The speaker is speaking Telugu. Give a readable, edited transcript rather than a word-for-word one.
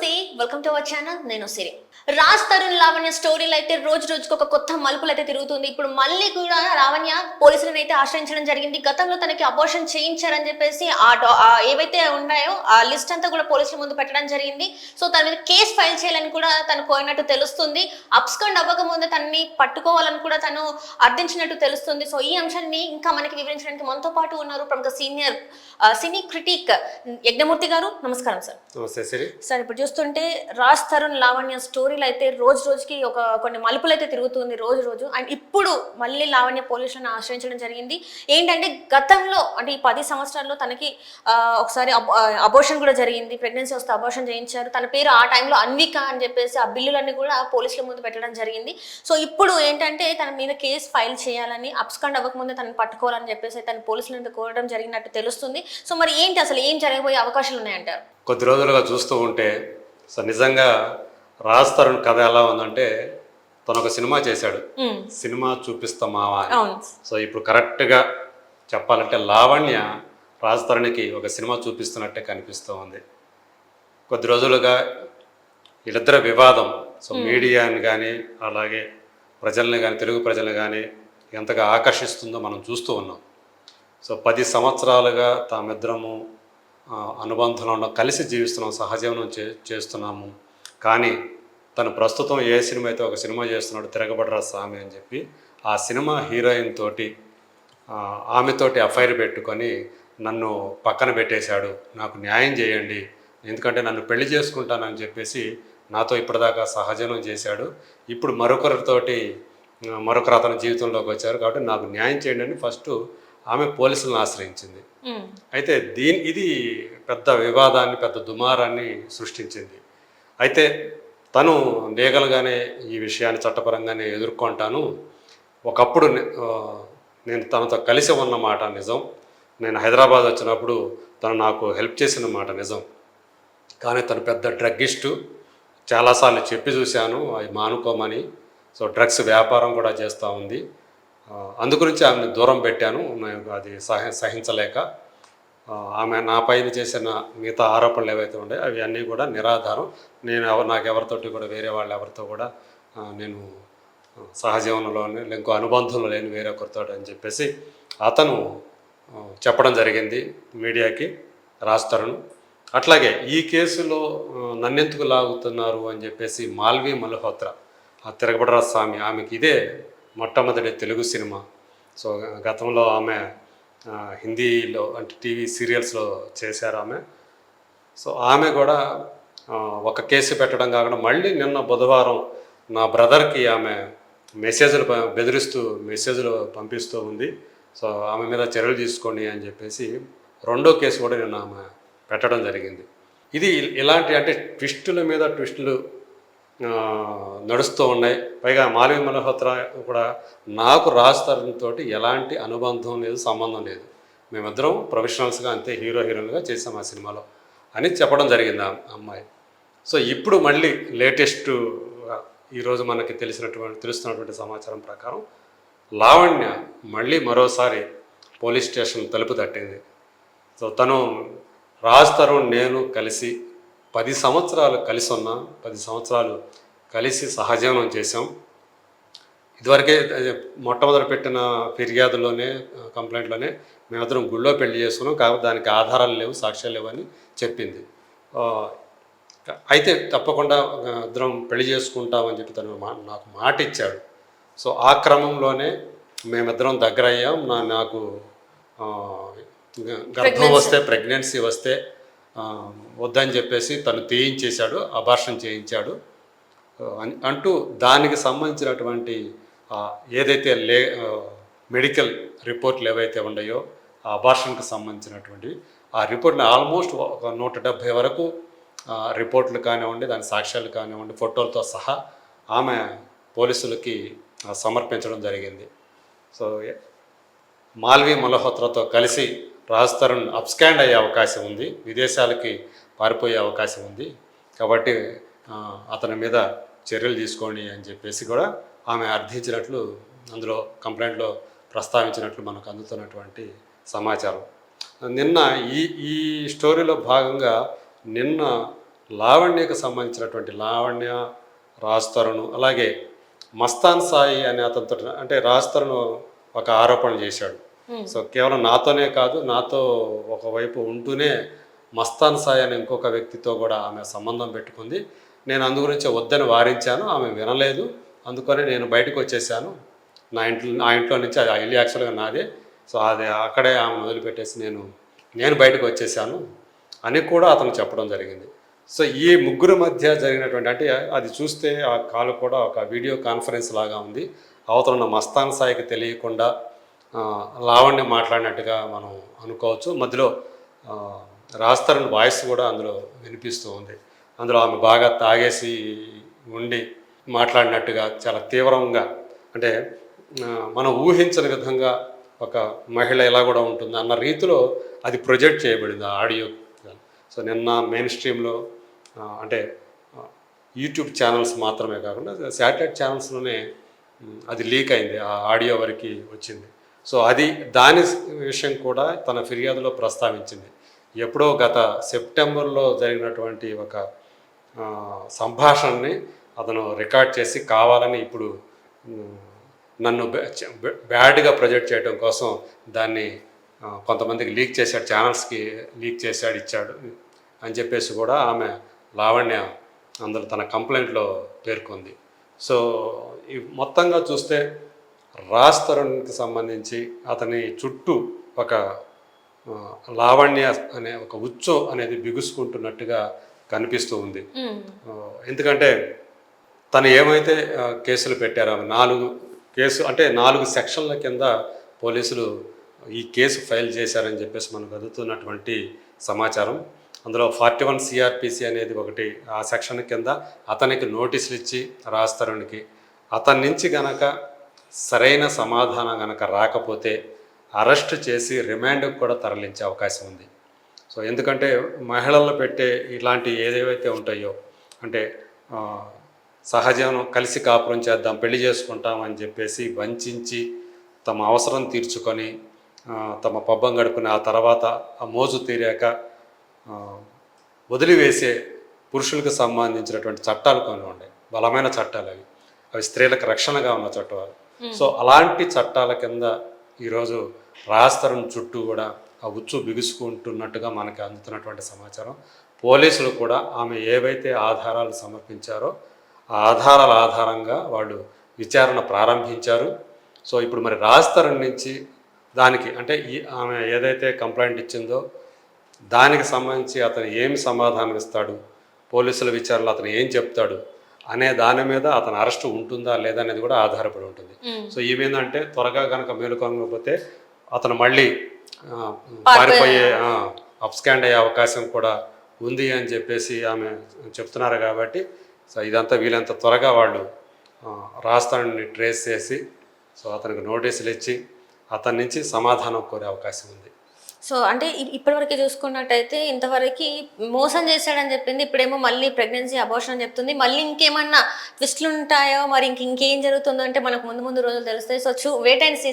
నమస్తే, వెల్కమ్ టు అవర్ ఛానల్. నేను సిరి. రాజ్ తరుణ్ లావణ్య స్టోరీలు అయితే రోజు రోజుకు ఒక కొత్త మలుపులు అయితే తిరుగుతుంది. ఇప్పుడు మళ్ళీ కూడా లావణ్య పోలీసులను అయితే ఆశ్రయించడం జరిగింది. గతంలో తనకి అబార్షన్ చేయించారని చెప్పేసి ఏవైతే ఉన్నాయో ఆ లిస్ట్ అంతా కూడా పోలీసుల ముందు పెట్టడం జరిగింది. సో తన మీద కేసు ఫైల్ చేయాలని కూడా తను కోరినట్టు తెలుస్తుంది. అబ్స్కాండ్ అవ్వక ముందే తనని పట్టుకోవాలని కూడా తను అర్థించినట్టు తెలుస్తుంది. సో ఈ అంశాన్ని ఇంకా మనకి వివరించడానికి మనతో పాటు ఉన్నారు ప్రముఖ సీనియర్ సినీ క్రిటిక్ యజ్ఞమూర్తి గారు. నమస్కారం సార్. నమస్తే సిరి. సార్, ఇప్పుడు చూస్తుంటే రాజ్ తరుణ్ లావణ్య స్టోరీలు అయితే రోజు రోజుకి కొన్ని మలుపులు అయితే తిరుగుతుంది రోజు. అండ్ ఇప్పుడు మళ్ళీ లావణ్య పోలీసులను ఆశ్రయించడం జరిగింది. ఏంటంటే గతంలో అంటే ఈ 10 సంవత్సరాల్లో తనకి ఒకసారి అబోర్షన్ కూడా జరిగింది. ప్రెగ్నెన్సీ వస్తే అబోర్షన్ చేయించారు. తన పేరు ఆ టైంలో అన్విక అని చెప్పేసి ఆ బిల్లులన్నీ కూడా పోలీసుల ముందు పెట్టడం జరిగింది. సో ఇప్పుడు ఏంటంటే తన మీద కేసు ఫైల్ చేయాలని, అబ్స్కాండ్ అవ్వకముందే తనని పట్టుకోవాలని చెప్పేసి తన పోలీసులను కోరడం జరిగినట్టు తెలుస్తుంది. సో మరి ఏంటి అసలు ఏం జరగబోయే అవకాశాలు ఉన్నాయంటారు? కొద్ది రోజులుగా చూస్తూ ఉంటే సో నిజంగా రాజ్ తరుణ్ కథ ఎలా ఉందంటే తను ఒక సినిమా చేశాడు, సినిమా చూపిస్తామావా అని. సో ఇప్పుడు కరెక్ట్గా చెప్పాలంటే లావణ్య రాజ్ తరుణ్కి ఒక సినిమా చూపిస్తున్నట్టే కనిపిస్తూ ఉంది. కొద్ది రోజులుగా వీళ్ళిద్దరి వివాదం సో మీడియాని కానీ అలాగే ప్రజల్ని కానీ తెలుగు ప్రజల్ని కానీ ఎంతగా ఆకర్షిస్తుందో మనం చూస్తూ ఉన్నాం. సో 10 సంవత్సరాలుగా తామిద్దరము అనుబంధంలో కలిసి జీవిస్తున్నాం, సహజీవనం చేస్తున్నాము. కానీ తను ప్రస్తుతం ఏ సినిమా అయితే ఒక సినిమా చేస్తున్నాడు, తిరగబడరా స్వామి అని చెప్పి ఆ సినిమా హీరోయిన్ తోటి ఆమెతోటి అఫైర్ పెట్టుకొని నన్ను పక్కన పెట్టేశాడు, నాకు న్యాయం చేయండి, ఎందుకంటే నన్ను పెళ్లి చేసుకుంటానని చెప్పేసి నాతో ఇప్పటిదాకా సహజీవనం చేశాడు, ఇప్పుడు మరొకరు అతని జీవితంలోకి వచ్చారు కాబట్టి నాకు న్యాయం చేయండి అని ఫస్ట్ ఆమె పోలీసులను ఆశ్రయించింది. అయితే ఇది పెద్ద వివాదాన్ని, పెద్ద దుమారాన్ని సృష్టించింది. అయితే తను లీగల్గానే ఈ విషయాన్ని చట్టపరంగానే ఎదుర్కొంటాను, ఒకప్పుడు నేను తనతో కలిసి ఉన్నమాట నిజం, నేను హైదరాబాద్ వచ్చినప్పుడు తను నాకు హెల్ప్ చేసిన మాట నిజం, కానీ తను పెద్ద డ్రగ్గిస్టు, చాలాసార్లు చెప్పి చూశాను అవి మానుకోమని. సో డ్రగ్స్ వ్యాపారం కూడా చేస్తూ ఉంది, అందుగురించి ఆమెను దూరం పెట్టాను, అది సహించలేక ఆమె నా పైన చేసిన మిగతా ఆరోపణలు ఏవైతే ఉన్నాయో అవి అన్నీ కూడా నిరాధారం, నాకెవరితోటి కూడా వేరే వాళ్ళు ఎవరితో కూడా నేను సహజీవనంలోనే ఇంకో అనుబంధంలో లేని వేరే ఒకరితో అని చెప్పేసి అతను చెప్పడం జరిగింది మీడియాకి, రాజ్ తరుణ్. అట్లాగే ఈ కేసులో నన్నెందుకు లాగుతున్నారు అని చెప్పేసి మాల్వి మల్హోత్రా, ఆ తిరగబడరా స్వామి, ఆమెకి ఇదే మొట్టమొదటి తెలుగు సినిమా. సో గతంలో ఆమె హిందీలో అంటే టీవీ సీరియల్స్లో చేశారు ఆమె. సో ఆమె కూడా ఒక కేసు పెట్టడం కాకుండా మళ్ళీ నిన్న బుధవారం నా బ్రదర్కి ఆమె బెదిరిస్తూ మెసేజ్లు పంపిస్తూ ఉంది. సో ఆమె మీద చర్యలు తీసుకోండి అని చెప్పేసి రెండో కేసు కూడా నిన్న ఆమె పెట్టడం జరిగింది. ఇది ఇలాంటి అంటే ట్విస్టుల మీద ట్విస్టులు నడుస్తూ ఉన్నాయి. పైగా మాల్వి మల్హోత్రా కూడా నాకు రాజ్ తరుణ్ తోటి ఎలాంటి అనుబంధం లేదు, సంబంధం లేదు, మేమిద్దరం ప్రొఫెషనల్స్గా అంతే హీరోయిన్గా చేసాం ఆ సినిమాలో అని చెప్పడం జరిగింది ఆ అమ్మాయి. సో ఇప్పుడు మళ్ళీ లేటెస్ట్ ఈరోజు మనకి తెలుస్తున్నటువంటి సమాచారం ప్రకారం లావణ్య మళ్ళీ మరోసారి పోలీస్ స్టేషన్ తలుపు తట్టింది. సో తను రాజ్ తరుణ్ నేను కలిసి 10 సంవత్సరాలు కలిసి ఉన్నాం, 10 సంవత్సరాలు కలిసి సహజీవనం చేసాం. ఇదివరకే మొట్టమొదటి పెట్టిన ఫిర్యాదులోనే కంప్లైంట్లోనే మేమిద్దరం గుళ్ళో పెళ్లి చేసుకున్నాం, కాబట్టి దానికి ఆధారాలు లేవు, సాక్ష్యాలు లేవని చెప్పింది. అయితే తప్పకుండా ఇద్దరం పెళ్లి చేసుకుంటామని చెప్పి తను నాకు మాట ఇచ్చాడు. సో ఆ క్రమంలోనే మేమిద్దరం దగ్గర అయ్యాం. నాకు గర్భం వస్తే, ప్రెగ్నెన్సీ వస్తే వద్దని చెప్పేసి తను తీయించేశాడు, అబార్షన్ చేయించాడు అంటూ దానికి సంబంధించినటువంటి ఏదైతే మెడికల్ రిపోర్ట్లు ఏవైతే ఉన్నాయో ఆ అబార్షన్కి సంబంధించినటువంటి ఆ రిపోర్ట్ని ఆల్మోస్ట్ ఒక 170 వరకు రిపోర్ట్లు కానివ్వండి, దాని సాక్ష్యాలు కానివ్వండి, ఫోటోలతో సహా ఆమె పోలీసులకి సమర్పించడం జరిగింది. సో మాల్వి మల్హోత్రాతో కలిసి రాజ్ తరుణ్ అబ్స్కాండ్ అయ్యే అవకాశం ఉంది, విదేశాలకి పారిపోయే అవకాశం ఉంది, కాబట్టి అతని మీద చర్యలు తీసుకోండి అని చెప్పేసి కూడా ఆమె అర్థించినట్లు అందులో కంప్లైంట్లో ప్రస్తావించినట్లు మనకు అందుతున్నటువంటి సమాచారం. నిన్న ఈ స్టోరీలో భాగంగా నిన్న లావణ్యకు సంబంధించినటువంటి లావణ్య, రాజ్ తరుణ్, అలాగే మస్తాన్ సాయి అనే అతనితో అంటే రాజ్ తరుణ్ ఒక ఆరోపణ చేశాడు. సో కేవలం నాతోనే కాదు, నాతో ఒకవైపు ఉంటూనే మస్తాన్ సాయి అనే ఇంకొక వ్యక్తితో కూడా ఆమె సంబంధం పెట్టుకుంది. నేను అందు గురించి వద్దని వారించాను, ఆమె వినలేదు. అందుకని నేను బయటకు వచ్చేసాను. నా ఇంట్లో నుంచి అది ఆ ఇల్లు యాక్చువల్గా నాదే. సో అది అక్కడే ఆమె వదిలిపెట్టేసి నేను బయటకు వచ్చేసాను అని కూడా అతను చెప్పడం జరిగింది. సో ఈ ముగ్గురు మధ్య జరిగినటువంటి అంటే అది చూస్తే ఆ కాల్ కూడా ఒక వీడియో కాన్ఫరెన్స్ లాగా ఉంది. అవతల ఉన్న మస్తాన్ సాయికి తెలియకుండా లావణ్య మాట్లాడినట్టుగా మనం అనుకోవచ్చు. మధ్యలో రాజ్ తరుణ్ వాయిస్ కూడా అందులో వినిపిస్తూ ఉంది. అందులో ఆమె బాగా తాగేసి ఉండి మాట్లాడినట్టుగా చాలా తీవ్రంగా అంటే మనం ఊహించని విధంగా ఒక మహిళ ఎలా కూడా ఉంటుంది అన్న రీతిలో అది ప్రొజెక్ట్ చేయబడింది ఆ ఆడియో. సో నిన్న మెయిన్ స్ట్రీమ్లో అంటే యూట్యూబ్ ఛానల్స్ మాత్రమే కాకుండా శాటిలైట్ ఛానల్స్లోనే అది లీక్ అయింది, ఆ ఆడియో వరకు వచ్చింది. సో అది దాని విషయం కూడా తన ఫిర్యాదులో ప్రస్తావించింది. ఎప్పుడో గత సెప్టెంబర్లో జరిగినటువంటి ఒక సంభాషణని అతను రికార్డ్ చేసి కావాలని ఇప్పుడు నన్ను బ్యాడ్గా ప్రొజెక్ట్ చేయడం కోసం దాన్ని కొంతమందికి లీక్ చేశాడు, ఛానల్స్కి లీక్ చేశాడు, ఇచ్చాడు అని చెప్పేసి కూడా ఆమె లావణ్య అందులో తన కంప్లైంట్లో పేర్కొంది. సో ఈ మొత్తంగా చూస్తే రాజ్ తరుణ్కి సంబంధించి అతని చుట్టూ ఒక లావణ్య అనే ఒక ఉచ్చు అనేది బిగుసుకుంటున్నట్టుగా కనిపిస్తూ ఉంది. ఎందుకంటే తను ఏమైతే కేసులు పెట్టారో 4 సెక్షన్ల కింద పోలీసులు ఈ కేసు ఫైల్ చేశారని చెప్పేసి మనకు అందుతున్నటువంటి సమాచారం. అందులో 41 CRPC అనేది ఒకటి, ఆ సెక్షన్ కింద అతనికి నోటీసులు ఇచ్చి రాజ్ తరుణ్కి అతని నుంచి గనక సరైన సమాధానం గనక రాకపోతే అరెస్ట్ చేసి రిమాండ్కి కూడా తరలించే అవకాశం ఉంది. సో ఎందుకంటే మహిళల్లో పెట్టే ఇలాంటి ఏదేవైతే ఉంటాయో అంటే సహజీవనం కలిసి కాపురం చేద్దాం, పెళ్లి చేసుకుంటాం అని చెప్పేసి వంచి తమ అవసరం తీర్చుకొని తమ పబ్బం గడుపుని ఆ తర్వాత ఆ మోజు తీరాక వదిలివేసే పురుషులకు సంబంధించినటువంటి చట్టాలు కొన్ని ఉన్నాయి, బలమైన చట్టాలు. అవి స్త్రీలకు రక్షణగా ఉన్న చట్టాలు. సో అలాంటి చట్టాల కింద ఈరోజు రాజ్ తరుణ్ చుట్టూ కూడా ఆ ఉచ్చు బిగుసుకుంటున్నట్టుగా మనకి అందుతున్నటువంటి సమాచారం. పోలీసులు కూడా ఆమె ఏవైతే ఆధారాలు సమర్పించారో ఆ ఆధారాల ఆధారంగా వాళ్ళు విచారణ ప్రారంభించారు. సో ఇప్పుడు మరి రాజ్ తరుణ్ నుంచి దానికి అంటే ఆమె ఏదైతే కంప్లైంట్ ఇచ్చిందో దానికి సంబంధించి అతను ఏమి సమాధానం ఇస్తాడు, పోలీసుల విచారణలో అతను ఏం చెప్తాడు అనే దాని మీద అతను అరెస్ట్ ఉంటుందా లేదా అనేది కూడా ఆధారపడి ఉంటుంది. సో ఏమేందంటే త్వరగా కనుక మేలుకోకపోతే అతను మళ్ళీ పారిపోయే అప్స్కాండ్ అయ్యే అవకాశం కూడా ఉంది అని చెప్పేసి ఆమె చెప్తున్నారు. కాబట్టి సో ఇదంతా వీలంత త్వరగా వాళ్ళు రాజ్ తరుణ్ని ట్రేస్ చేసి సో అతనికి నోటీసులు ఇచ్చి అతని నుంచి సమాధానం కోరే అవకాశం ఉంది. సో అంటే ఇప్పటివరకు చూసుకున్నట్టయితే ఇంతవరకు మోసం చేశాడని చెప్పింది, ఇప్పుడేమో మళ్ళీ ప్రెగ్నెన్సీ అబార్షన్ అని చెప్తుంది. మళ్ళీ ఇంకేమన్నా ట్విస్ట్లు ఉంటాయో, మరి ఇంకేం జరుగుతుందో అంటే మనకు ముందు రోజులు తెలుస్తాయి. So wait and see.